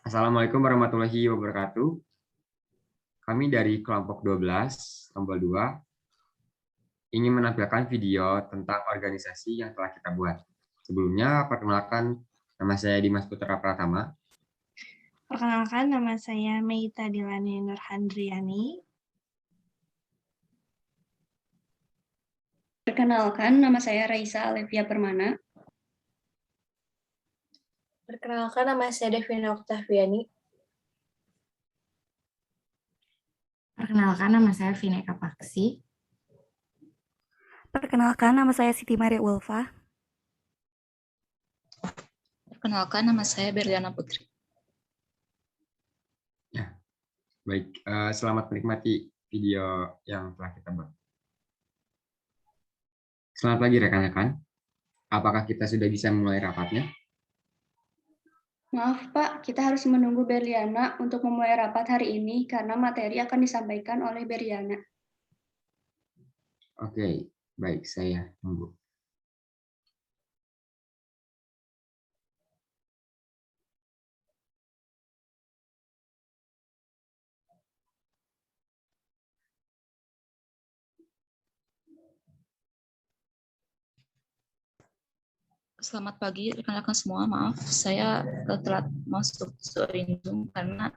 Assalamualaikum warahmatullahi wabarakatuh. Kami dari kelompok 12, tombol 2, ingin menampilkan video tentang organisasi yang telah kita buat. Sebelumnya, perkenalkan, nama saya Dimas Putra Pratama. Perkenalkan, nama saya Meita Dilani Nurhandriani. Perkenalkan, nama saya Raisa Alevia Permana. Perkenalkan, nama saya Devina Oktaviani. Perkenalkan, nama saya Vineka Paksi. Perkenalkan, nama saya Siti Maria Ulfa. Perkenalkan, nama saya Berliana Putri. Ya, baik. Selamat menikmati video yang telah kita buat. Selamat pagi rekan-rekan. Apakah kita sudah bisa memulai rapatnya? Maaf Pak, kita harus menunggu Berliana untuk memulai rapat hari ini karena materi akan disampaikan oleh Berliana. Oke, baik, saya tunggu. Selamat pagi rekan-rekan semua. Maaf, saya telat masuk join Zoom karena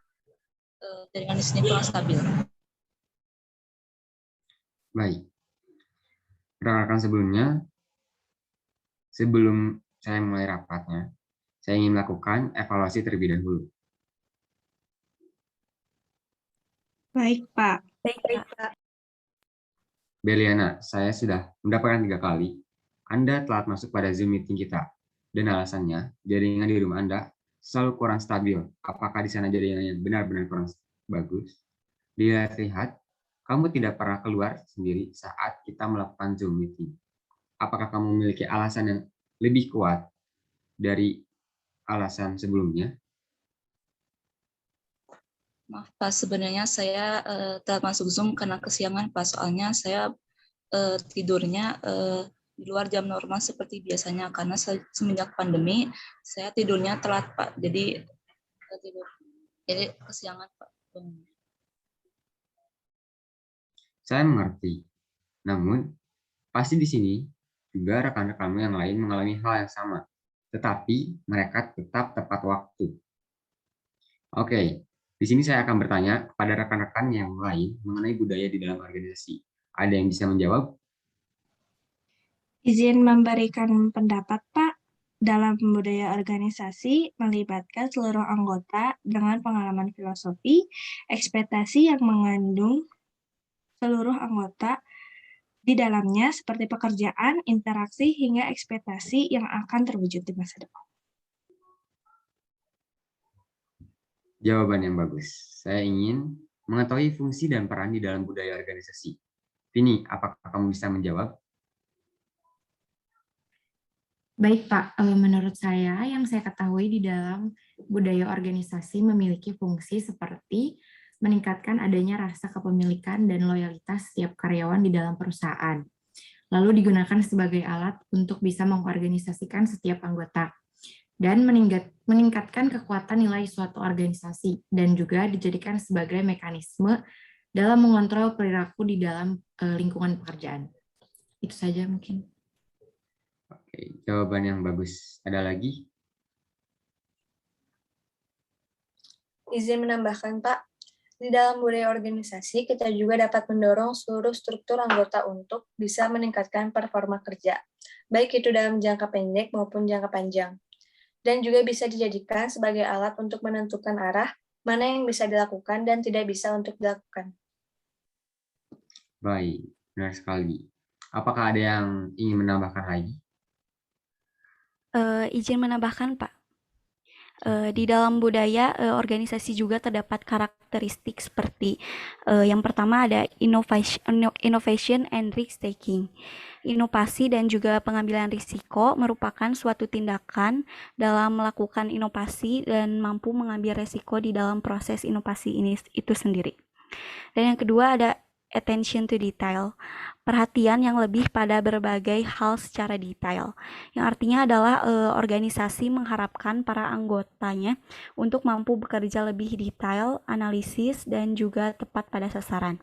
jaringan di sini kurang stabil. Baik. Rekan-rekan sebelum saya mulai rapatnya, saya ingin melakukan evaluasi terlebih dahulu. Baik, Pak. Berliana, saya sudah mendapatkan 3 kali Anda telat masuk pada Zoom meeting kita, dan alasannya jaringan di rumah Anda selalu kurang stabil. Apakah di sana jaringannya benar-benar kurang bagus? Dilihat, kamu tidak pernah keluar sendiri saat kita melakukan Zoom meeting. Apakah kamu memiliki alasan yang lebih kuat dari alasan sebelumnya? Maaf Pak, sebenarnya saya telat masuk Zoom karena kesiangan Pak. Soalnya saya tidurnya di luar jam normal seperti biasanya karena semenjak pandemi saya tidurnya telat Pak. Jadi kesiangan Pak. Saya mengerti. Namun, pasti di sini juga rekan-rekanmu yang lain mengalami hal yang sama, tetapi mereka tetap tepat waktu. Oke, di sini saya akan bertanya kepada rekan-rekan yang lain mengenai budaya di dalam organisasi. Ada yang bisa menjawab? Izin memberikan pendapat, Pak. Dalam budaya organisasi melibatkan seluruh anggota dengan pengalaman filosofi, ekspektasi yang mengandung seluruh anggota di dalamnya seperti pekerjaan, interaksi, hingga ekspektasi yang akan terwujud di masa depan. Jawaban yang bagus. Saya ingin mengetahui fungsi dan peran di dalam budaya organisasi. Vini, apakah kamu bisa menjawab? Baik Pak, menurut saya yang saya ketahui di dalam budaya organisasi memiliki fungsi seperti meningkatkan adanya rasa kepemilikan dan loyalitas setiap karyawan di dalam perusahaan. Lalu digunakan sebagai alat untuk bisa mengorganisasikan setiap anggota dan meningkatkan kekuatan nilai suatu organisasi dan juga dijadikan sebagai mekanisme dalam mengontrol perilaku di dalam lingkungan pekerjaan. Itu saja mungkin. Oke, jawaban yang bagus. Ada lagi? Izin menambahkan, Pak. Di dalam budaya organisasi, kita juga dapat mendorong seluruh struktur anggota untuk bisa meningkatkan performa kerja, baik itu dalam jangka pendek maupun jangka panjang. Dan juga bisa dijadikan sebagai alat untuk menentukan arah mana yang bisa dilakukan dan tidak bisa untuk dilakukan. Baik, benar sekali. Apakah ada yang ingin menambahkan lagi? Izin menambahkan, Pak. Di dalam budaya organisasi juga terdapat karakteristik seperti yang pertama ada innovation and risk taking. Inovasi dan juga pengambilan risiko merupakan suatu tindakan dalam melakukan inovasi dan mampu mengambil risiko di dalam proses inovasi ini itu sendiri. Dan yang kedua ada attention to detail, perhatian yang lebih pada berbagai hal secara detail, yang artinya adalah organisasi mengharapkan para anggotanya untuk mampu bekerja lebih detail, analisis, dan juga tepat pada sasaran.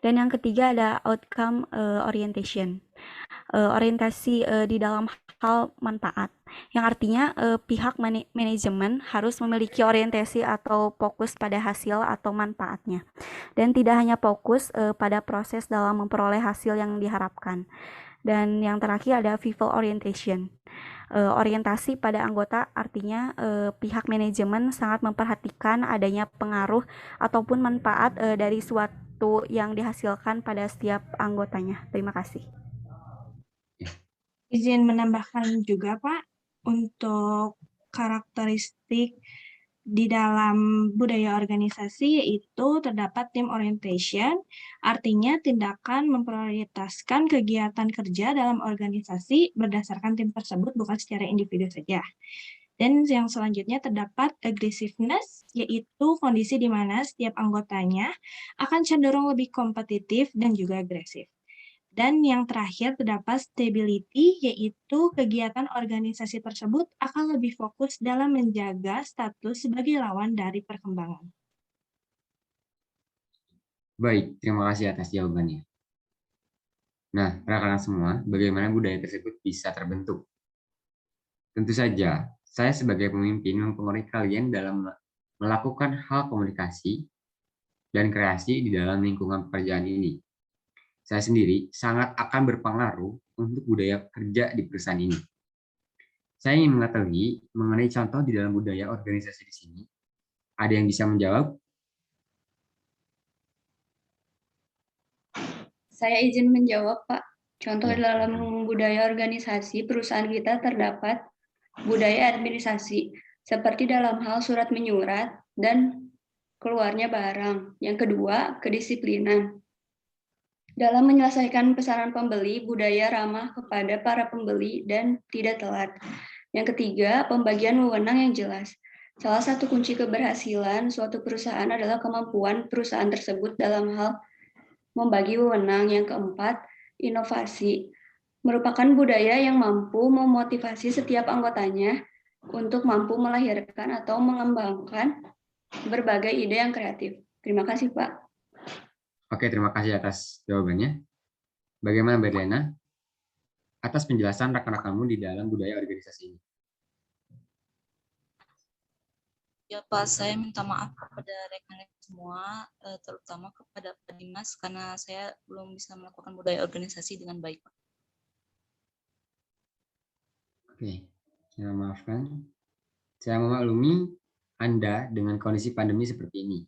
Dan yang ketiga ada outcome orientation, orientasi di dalam hal manfaat, yang artinya pihak manajemen harus memiliki orientasi atau fokus pada hasil atau manfaatnya, dan tidak hanya fokus pada proses dalam memperoleh hasil yang diharapkan. Dan yang terakhir ada people orientation, orientasi pada anggota, artinya pihak manajemen sangat memperhatikan adanya pengaruh ataupun manfaat dari suatu yang dihasilkan pada setiap anggotanya. Terima kasih. Izin menambahkan juga, Pak, untuk karakteristik di dalam budaya organisasi yaitu terdapat team orientation, artinya tindakan memprioritaskan kegiatan kerja dalam organisasi berdasarkan tim tersebut, bukan secara individu saja. Dan yang selanjutnya terdapat aggressiveness, yaitu kondisi di mana setiap anggotanya akan cenderung lebih kompetitif dan juga agresif. Dan yang terakhir terdapat stability, yaitu kegiatan organisasi tersebut akan lebih fokus dalam menjaga status sebagai lawan dari perkembangan. Baik, terima kasih atas jawabannya. Nah, rekan-rekan semua, bagaimana budaya tersebut bisa terbentuk? Tentu saja, saya sebagai pemimpin mempengaruhi kalian dalam melakukan hal komunikasi dan kreasi di dalam lingkungan pekerjaan ini. Saya sendiri sangat akan berpengaruh untuk budaya kerja di perusahaan ini. Saya ingin mengetahui mengenai contoh di dalam budaya organisasi di sini. Ada yang bisa menjawab? Saya izin menjawab, Pak. Contoh Ya. dalam budaya organisasi perusahaan kita terdapat budaya administrasi, seperti dalam hal surat menyurat dan keluarnya barang. Yang kedua, kedisiplinan. Dalam menyelesaikan pesanan pembeli, budaya ramah kepada para pembeli dan tidak telat. Yang ketiga, pembagian wewenang yang jelas. Salah satu kunci keberhasilan suatu perusahaan adalah kemampuan perusahaan tersebut dalam hal membagi wewenang. Yang keempat, inovasi. Merupakan budaya yang mampu memotivasi setiap anggotanya untuk mampu melahirkan atau mengembangkan berbagai ide yang kreatif. Terima kasih, Pak. Oke, terima kasih atas jawabannya. Bagaimana, Berliana? Atas penjelasan rekan-rekanmu di dalam budaya organisasi ini. Ya Pak, saya minta maaf kepada rekan-rekan semua, terutama kepada Pak Dimas, karena saya belum bisa melakukan budaya organisasi dengan baik, Pak. Oke, saya maafkan. Saya memaklumi Anda dengan kondisi pandemi seperti ini.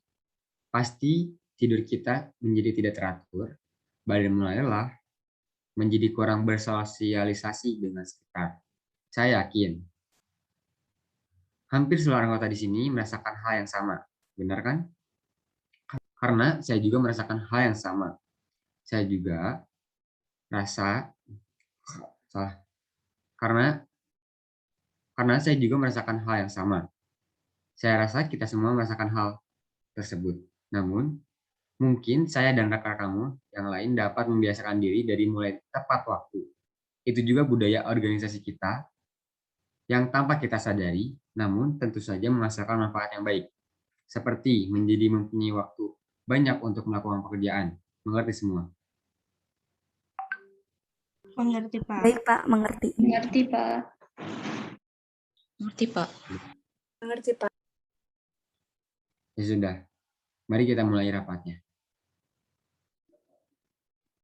Pasti tidur kita menjadi tidak teratur, badan mulai lelah, menjadi kurang bersosialisasi dengan sekitar. Saya yakin hampir seluruh anggota di sini merasakan hal yang sama, benar kan? Karena saya juga merasakan hal yang sama. Saya juga karena saya juga merasakan hal yang sama. Saya rasa kita semua merasakan hal tersebut. Namun, mungkin saya dan rekan-rekanmu yang lain dapat membiasakan diri dari mulai tepat waktu. Itu juga budaya organisasi kita yang tanpa kita sadari, namun tentu saja menghasilkan manfaat yang baik. Seperti menjadi mempunyai waktu banyak untuk melakukan pekerjaan. Mengerti semua? Mengerti, Pak. Baik, Pak, mengerti. Mengerti, Pak. Mengerti, Pak. Mengerti, Pak. Ya sudah, mari kita mulai rapatnya.